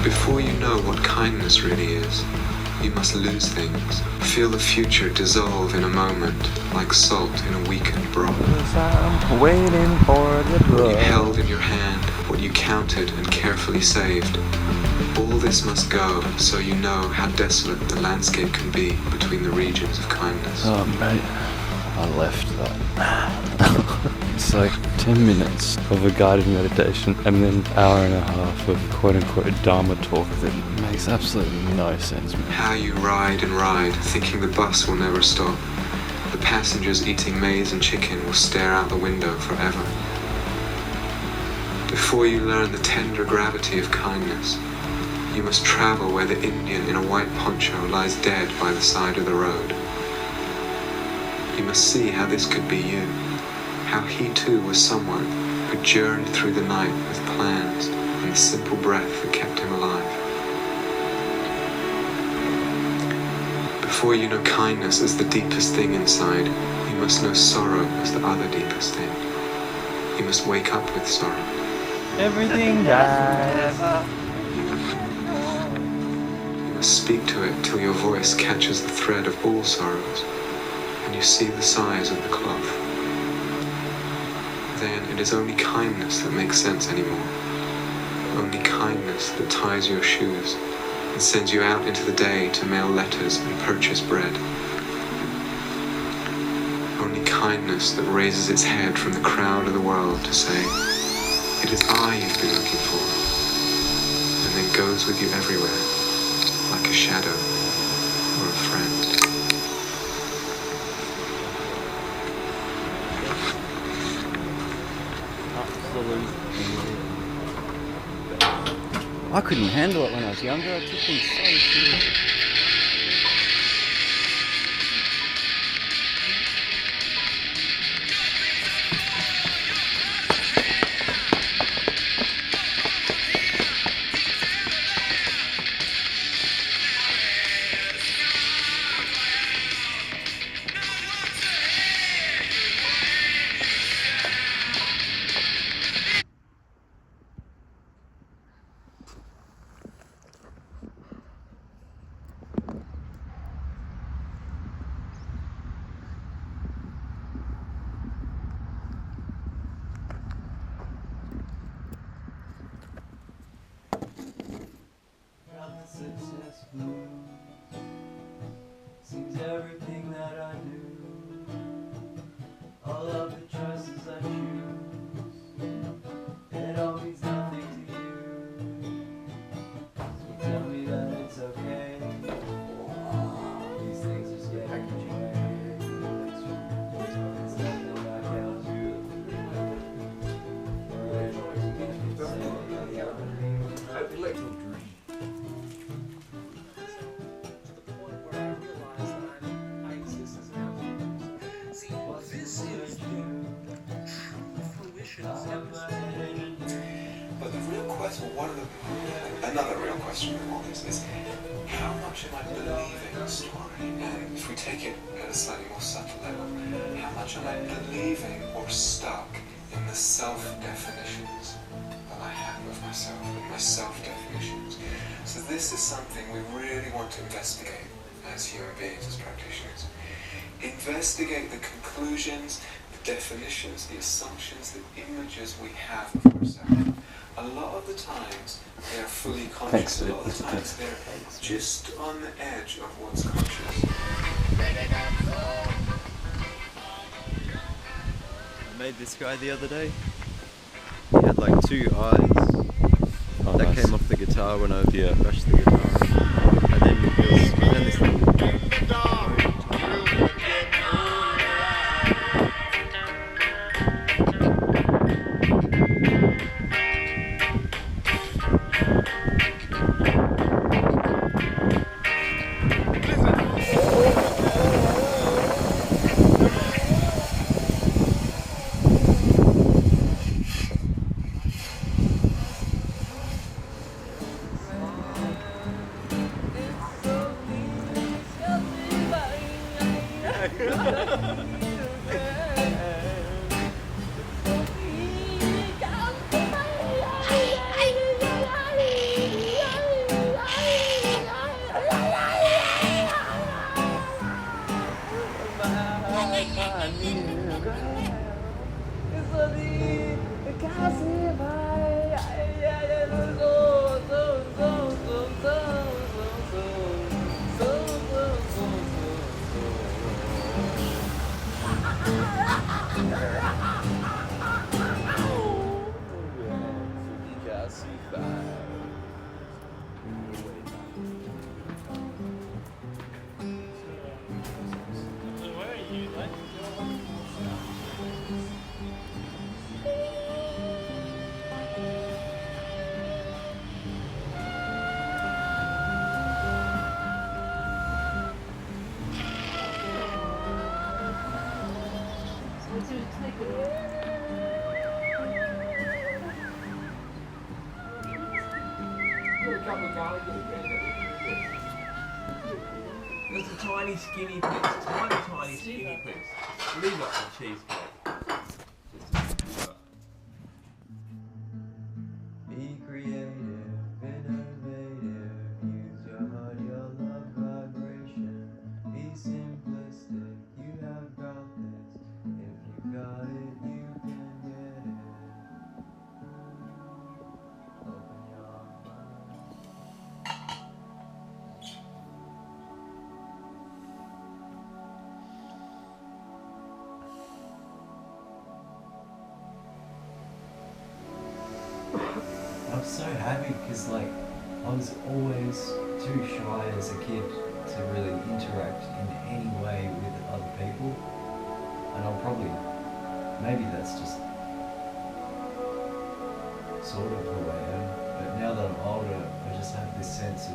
Before you know what kindness really is, you must lose things. Feel the future dissolve in a moment, like salt in a weakened broth. I'm waiting for the What you held in your hand, what you counted and carefully saved. All this must go, so you know how desolate the landscape can be between the regions of kindness. Oh mate, I left that. It's like 10 minutes of a guided meditation and then an hour and a half of quote-unquote Dharma talk that makes absolutely no sense. How you ride and ride, thinking the bus will never stop. The passengers eating maize and chicken will stare out the window forever. Before you learn the tender gravity of kindness, you must travel where the Indian in a white poncho lies dead by the side of the road. You must see how this could be you. How he too was someone who journeyed through the night with plans and the simple breath that kept him alive. Before you know kindness as the deepest thing inside, you must know sorrow as the other deepest thing. You must wake up with sorrow. Everything dies. You must speak to it till your voice catches the thread of all sorrows, and you see the size of the cloth. Then it is only kindness that makes sense anymore. Only kindness that ties your shoes and sends you out into the day to mail letters and purchase bread. Only kindness that raises its head from the crowd of the world to say, "It is I you've been looking for," and then goes with you everywhere, like a shadow or a friend. I couldn't handle it when I was younger. I took things so seriously. Seems everything that I do, all of the choices I choose, it all means nothing to you. So tell me that it's okay. These things just get in the way. It's nothing like else you. But the real question, another real question with all this is, how much am I believing the story? And if we take it at a slightly more subtle level, how much am I believing or stuck in the self-definitions that I have of myself, and my self-definitions? So this is something we really want to investigate as human beings, as practitioners. Investigate the conclusions, the definitions, the assumptions, the images we have of ourselves. A lot of the times they are fully conscious, a lot of the times they're just on the edge of what's conscious. I made this guy the other day. He had like two eyes. That came off the guitar when I brushed the guitar. And then this thing. There's a tiny skinny piece, tiny skinny piece. Leave it on cheesecake. Be creative, innovative, use your heart, your love vibration. Be simplistic, you have got this. If you got it, you can get it. Open your mind. I'm so happy because like I was always too shy as a kid to really interact in any way with other people, and I'll probably, maybe that's just sort of who I am, but now that I'm older I just have this sense of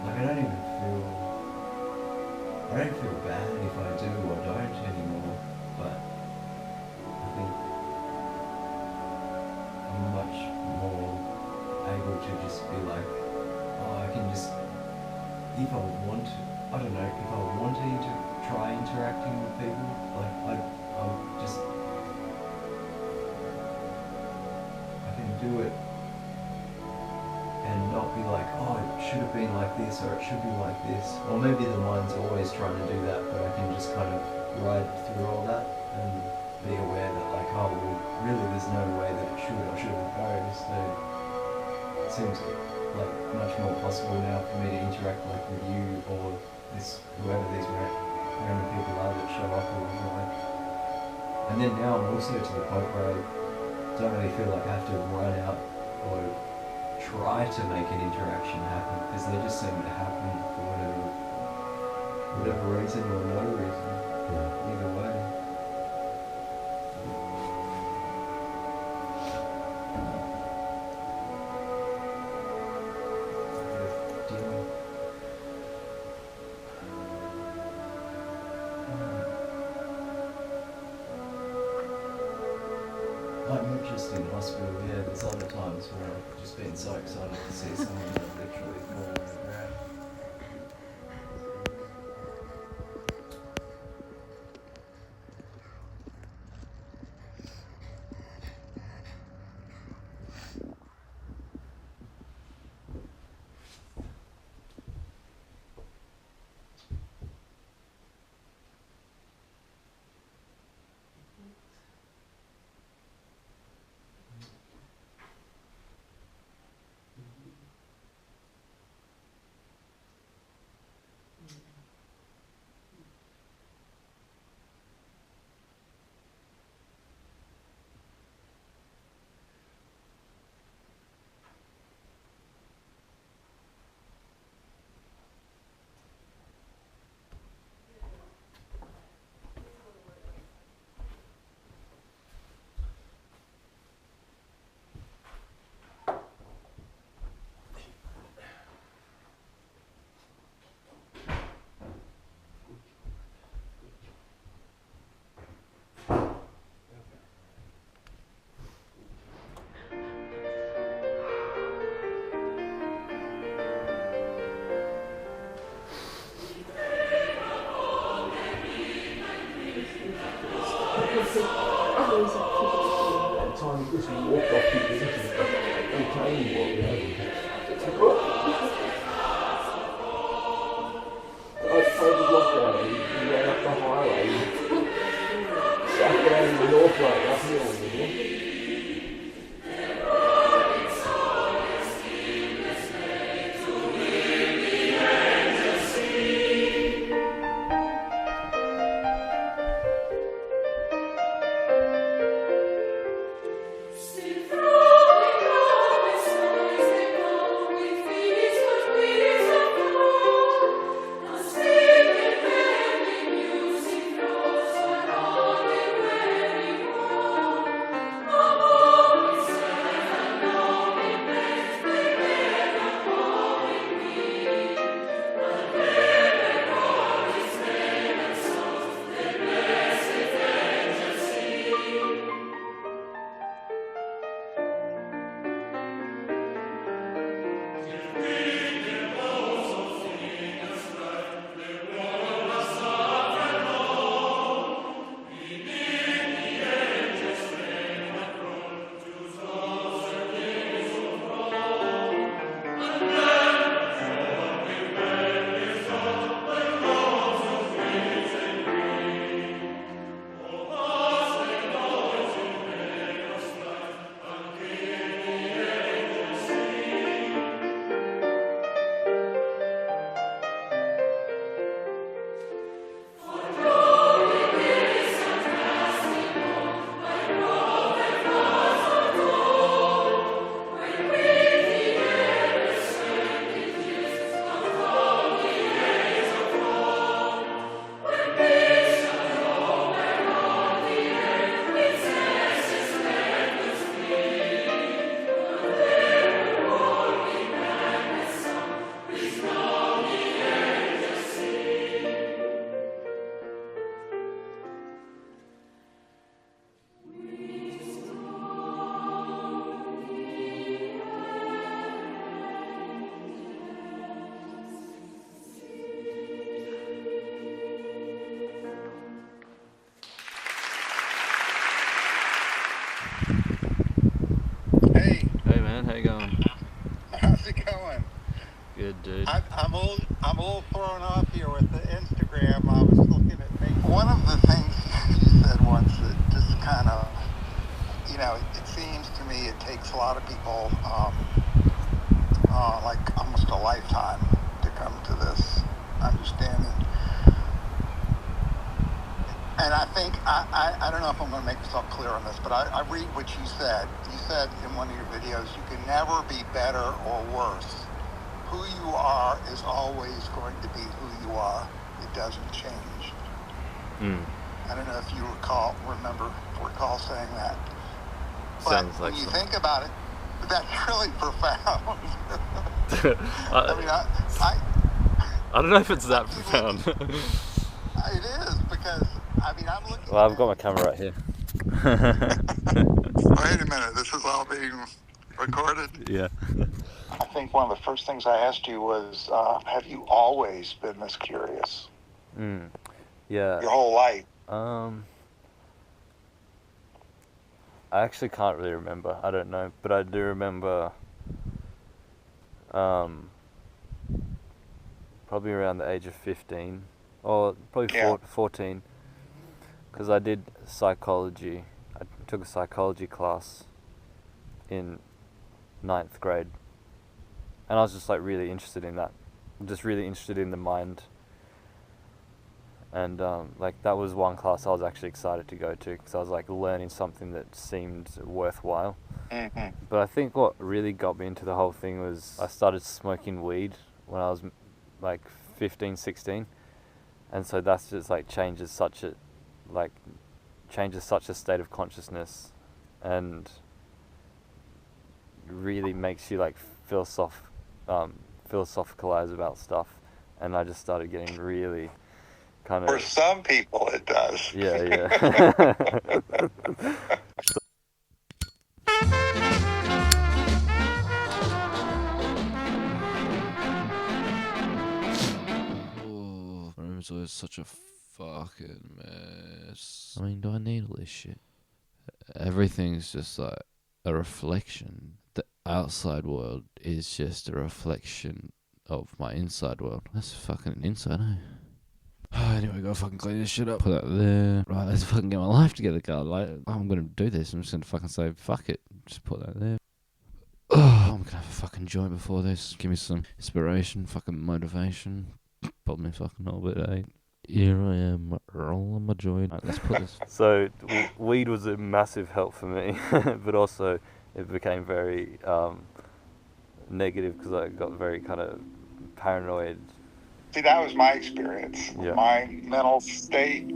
like I don't feel bad if I do or don't anymore, but I think I'm much more able to just be like, oh, I can just, if I want to, I don't know, if I want to try interacting with people, like I'll just, I can do it and not be like, oh, it should have been like this or it should be like this, or maybe the mind's always trying to do that, but I can just kind of ride through all that and be aware that like, oh, well, really there's no way that it should or shouldn't go, so it seems like much more possible now for me to interact like with you or this, whoever these random people are that show up along the way. And then now I'm also to the point where I don't really feel like I have to run out or try to make an interaction happen, because they just seem to happen for whatever reason or no reason. Either way. Like not just in hospital, yeah, there's other times where I've just been so excited to see someone that literally fall on the ground. Time this we walked off people into the training walk, COVID lockdown, we ran up the highway, sat down in the North Road uphill, you know. Sing from the promise, the noise that go with dude. I'm a little thrown off here with the Instagram. I was looking at me. One of the things you said once that just kind of, you know, it seems to me it takes a lot of people, like almost a lifetime to come to this understanding. And I think, I don't know if I'm going to make myself clear on this, but I read what you said. You said in one of your videos, you can never be better or worse. Who you are is always going to be who you are. It doesn't change. I don't know if you recall saying that. But Sounds like when you something. think about it, that's really profound. I mean, I don't know if it's that profound. it is, because, I mean, I'm looking Well, I've got my camera right here. Wait a minute, this is all being recorded? Yeah. I think one of the first things I asked you was, have you always been this curious? Yeah. Your whole life? I actually can't really remember. I don't know, but I do remember probably around the age of 15 or probably 14, because I did psychology. I took a psychology class in 9th grade, and I was just like really interested in that. Just really interested in the mind. And like that was one class I was actually excited to go to, because I was like learning something that seemed worthwhile. But I think what really got me into the whole thing was I started smoking weed when I was like 15, 16. And so that's just like changes such a state of consciousness, and really makes you like philosophicalize about stuff. And I just started getting really kind of... For some people it does. Yeah. Oh, room's always such a fucking mess. I mean, do I need all this shit? Everything's just like a reflection. The outside world is just a reflection of my inside world. That's fucking an inside, eh? Anyway, gotta fucking clean this shit up. Put that there. Right, let's fucking get my life together, God. Like, I'm gonna do this. I'm just gonna fucking say, fuck it. Just put that there. Oh, I'm gonna have a fucking joint before this. Give me some inspiration, fucking motivation. Pop me fucking whole bit, eh? Here I am, rolling my joint. Right, let's put this. So, weed was a massive help for me, but also it became very negative, because I got very kind of paranoid. See, that was my experience. Yeah. My mental state,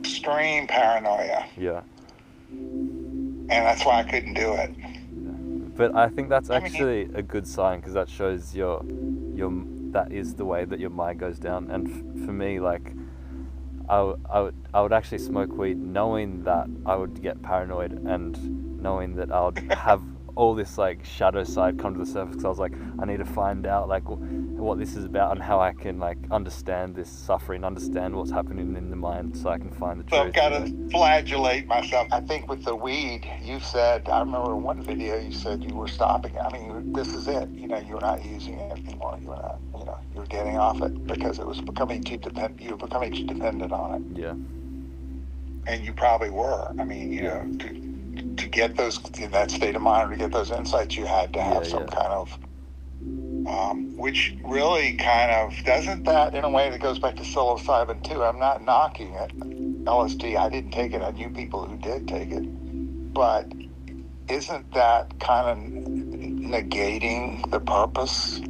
extreme paranoia. Yeah. And that's why I couldn't do it. But I think that's actually a good sign, because that shows that is the way that your mind goes down. And for me, like, I would actually smoke weed knowing that I would get paranoid, and knowing that I would have all this like shadow side come to the surface, because I was like, I need to find out like what this is about, and how I can like understand this suffering, understand what's happening in the mind, so I can find the truth. So I've got to flagellate myself. I think with the weed, you said, I remember in one video you said you were stopping. I mean, this is it. You know, you're not using it anymore. You're not. You know, you're getting off it because it was becoming too dependent. You were becoming too dependent on it. Yeah. And you probably were. I mean, you know, to get those in that state of mind, or to get those insights, you had to have some kind of, which really kind of doesn't that in a way that goes back to psilocybin too. I'm not knocking it. LSD, I didn't take it. I knew people who did take it, but isn't that kind of negating the purpose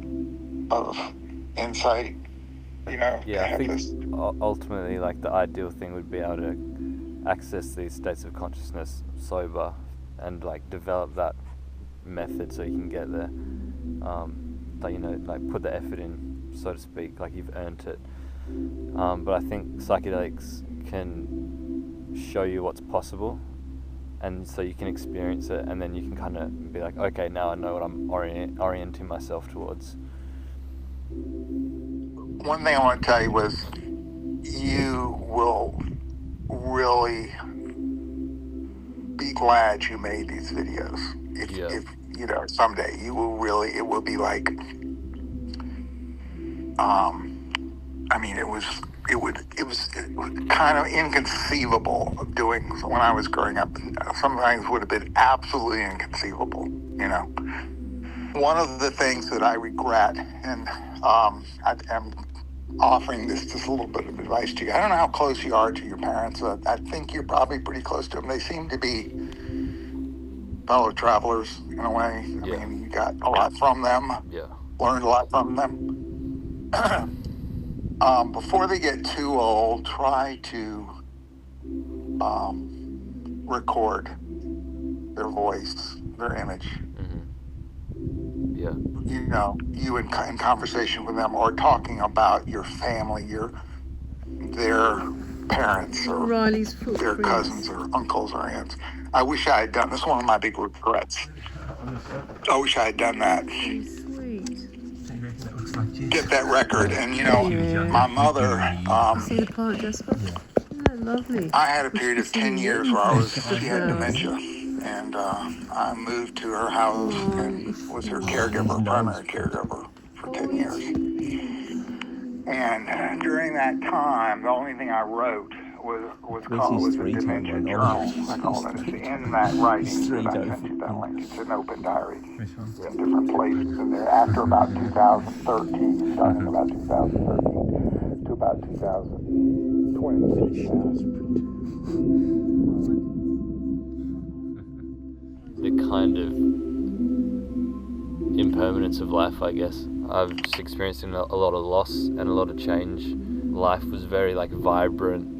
of insight? You know. Yeah, I think ultimately, like, the ideal thing would be able to access these states of consciousness sober, and like develop that method so you can get there. That, you know, like put the effort in, so to speak, like you've earned it. But I think psychedelics can show you what's possible, and so you can experience it, and then you can kind of be like, okay, now I know what I'm orienting myself towards. One thing I want to tell you was, you will really be glad you made these videos. If you know, someday you will really, it will be like, I mean, it was kind of inconceivable of doing when I was growing up. Some things would have been absolutely inconceivable, you know. One of the things that I regret, and I am offering this just a little bit of advice to you. I don't know how close you are to your parents. I think you're probably pretty close to them. They seem to be fellow travelers in a way. I mean, you got a lot from them. Yeah. Learned a lot from them. Before they get too old, try to record their voice, their image. Yeah. You know, you in conversation with them, or talking about your family, their parents, or Riley's their cousins, or uncles, or aunts. I wish I had done this. Is one of my big regrets. I wish I had done that. Sweet. Get that record, and you know, my mother. See the plant, Jasper? Yeah, lovely. I had a period of 10 years where she had dementia, and I moved to her house and was her caregiver, primary caregiver for 10 years. And during that time, the only thing I wrote was a dementia journal. I call it. It's in that writing that I sent you that link. It's an open diary in different places in there. After about 2013, starting about 2013 to about 2020. The kind of impermanence of life, I guess. I've just experienced a lot of loss and a lot of change. Life was very like vibrant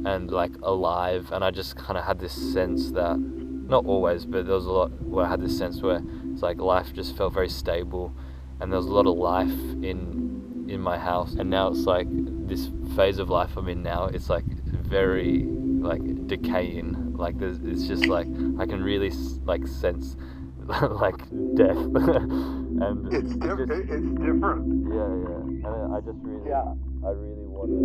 and like alive, and I just kind of had this sense that, not always, but there was a lot where I had this sense where it's like life just felt very stable, and there was a lot of life in my house. And now it's like this phase of life I'm in now, it's like very like decaying. Like it's just like I can really like sense like death. And it's different. It's different. Yeah. And I just really, I really want to